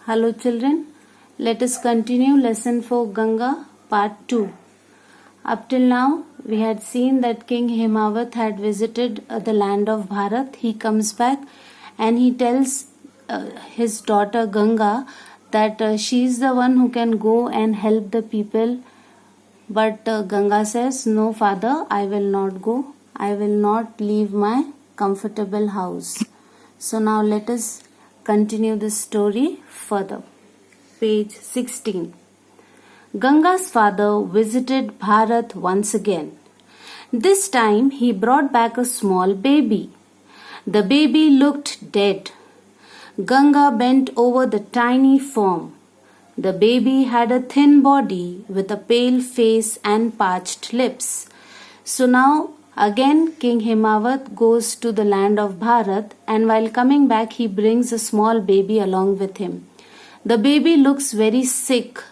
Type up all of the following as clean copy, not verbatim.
Hello children, let us continue lesson 4 Ganga part 2. Up till now we had seen that King Himawat had visited the land of Bharat. He comes back and he tells his daughter Ganga that she is the one who can go and help the people. But Ganga says, no father, I will not go. I will not leave my comfortable house. So now let us continue the story further. Page 16. Ganga's father visited Bharat once again. This time he brought back a small baby. The baby looked dead. Ganga bent over the tiny form. The baby had a thin body with a pale face and parched lips. So now again King Himawat goes to the land of Bharat, and while coming back he brings a small baby along with him. The baby looks very sick,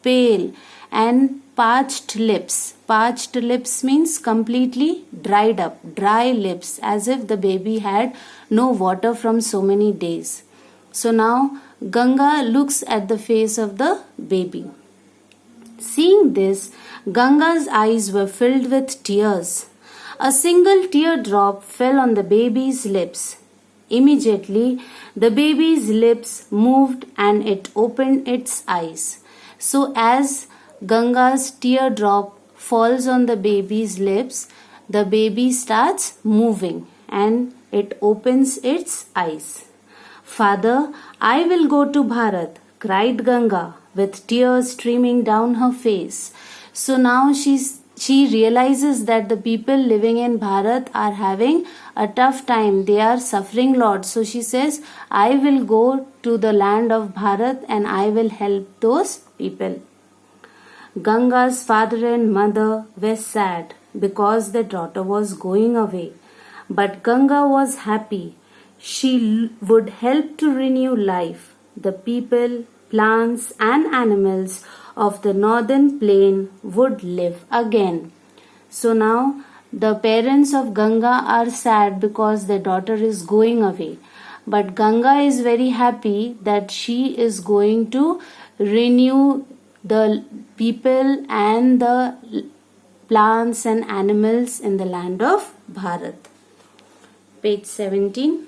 pale and parched lips. Parched lips means completely dried up, dry lips, as if the baby had no water from so many days. So now Ganga looks at the face of the baby. Seeing this, Ganga's eyes were filled with tears. A single teardrop fell on the baby's lips. Immediately, the baby's lips moved and it opened its eyes. So as Ganga's teardrop falls on the baby's lips, the baby starts moving and it opens its eyes. Father, I will go to Bharat, cried Ganga with tears streaming down her face. So now she realizes that the people living in Bharat are having a tough time. They are suffering lots. So she says, I will go to the land of Bharat and I will help those people. Ganga's father and mother were sad because their daughter was going away. But Ganga was happy. She would help to renew life. The people, plants and animals of the northern plain would live again. So now the parents of Ganga are sad because their daughter is going away. But Ganga is very happy that she is going to renew the people and the plants and animals in the land of Bharat. Page 17.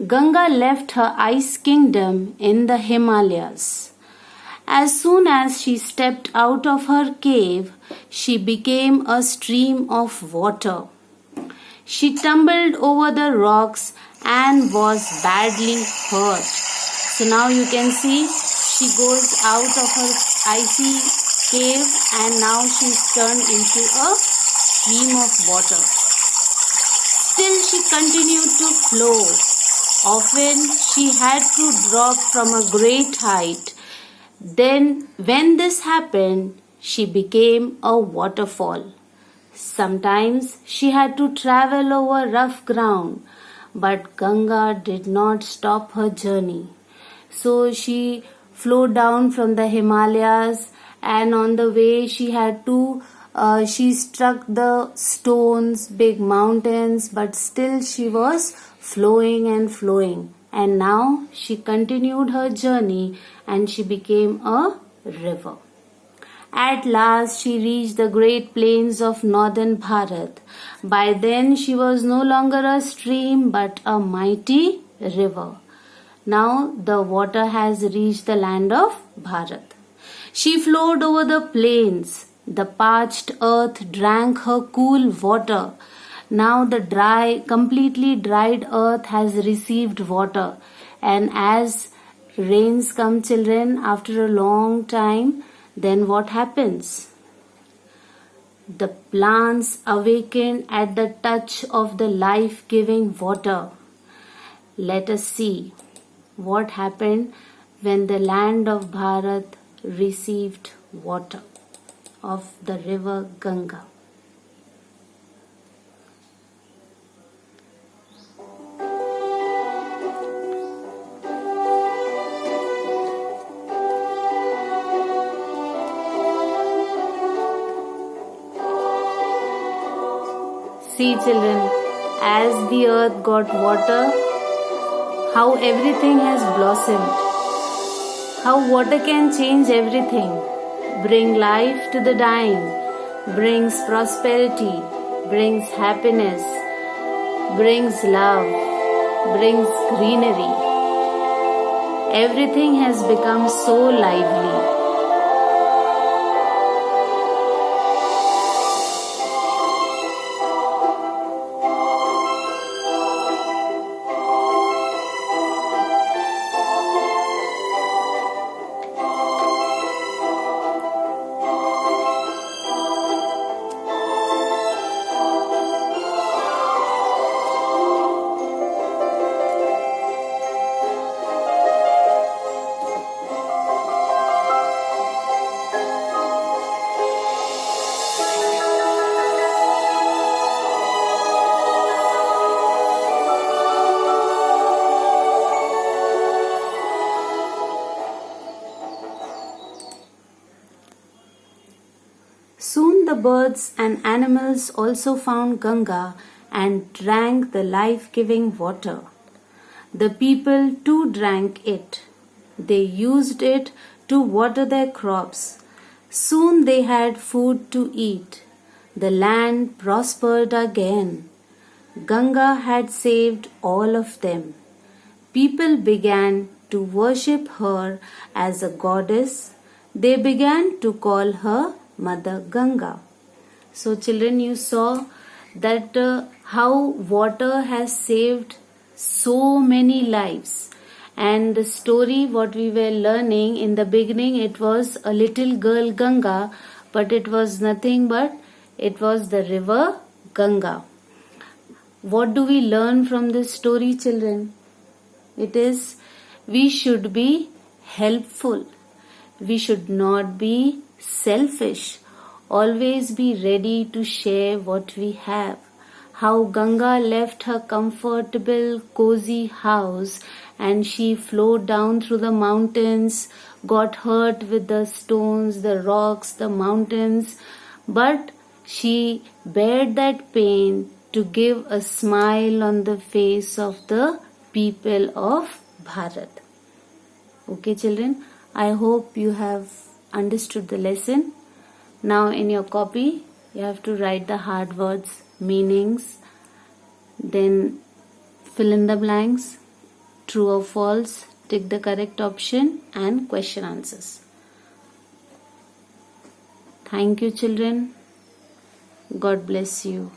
Ganga left her ice kingdom in the Himalayas. As soon as she stepped out of her cave, she became a stream of water. She tumbled over the rocks and was badly hurt. So now you can see she goes out of her icy cave and now she's turned into a stream of water. Still she continued to flow. Often she had to drop from a great height. Then, when this happened, she became a waterfall. Sometimes she had to travel over rough ground, but Ganga did not stop her journey. So she flowed down from the Himalayas, and on the way she struck the stones, big mountains, but still she was flowing and flowing. And now she continued her journey and she became a river. At last she reached the great plains of northern Bharat. By then she was no longer a stream but a mighty river. Now the water has reached the land of Bharat. She flowed over the plains. The parched earth drank her cool water. Now the completely dried earth has received water. And as rains come, children, after a long time, then what happens? The plants awaken at the touch of the life-giving water. Let us see what happened when the land of Bharat received water of the river Ganga. See children, as the earth got water, how everything has blossomed. How water can change everything, bring life to the dying, brings prosperity, brings happiness, brings love, brings greenery. Everything has become so lively. Soon the birds and animals also found Ganga and drank the life-giving water. The people too drank it. They used it to water their crops. Soon they had food to eat. The land prospered again. Ganga had saved all of them. People began to worship her as a goddess. They began to call her Mother Ganga. So children, you saw that how water has saved so many lives. And the story what we were learning in the beginning, it was a little girl Ganga, but it was nothing but it was the river Ganga. What do we learn from this story, children? It is we should be helpful. We should not be selfish. Always be ready to share what we have. How Ganga left her comfortable, cozy house and she flowed down through the mountains, got hurt with the stones, the rocks, the mountains, but she bared that pain to give a smile on the face of the people of Bharat. Okay, children, I hope you have understood the lesson. Now in your copy, you have to write the hard words, meanings, then fill in the blanks, true or false, tick the correct option and question answers. Thank you, children. God bless you.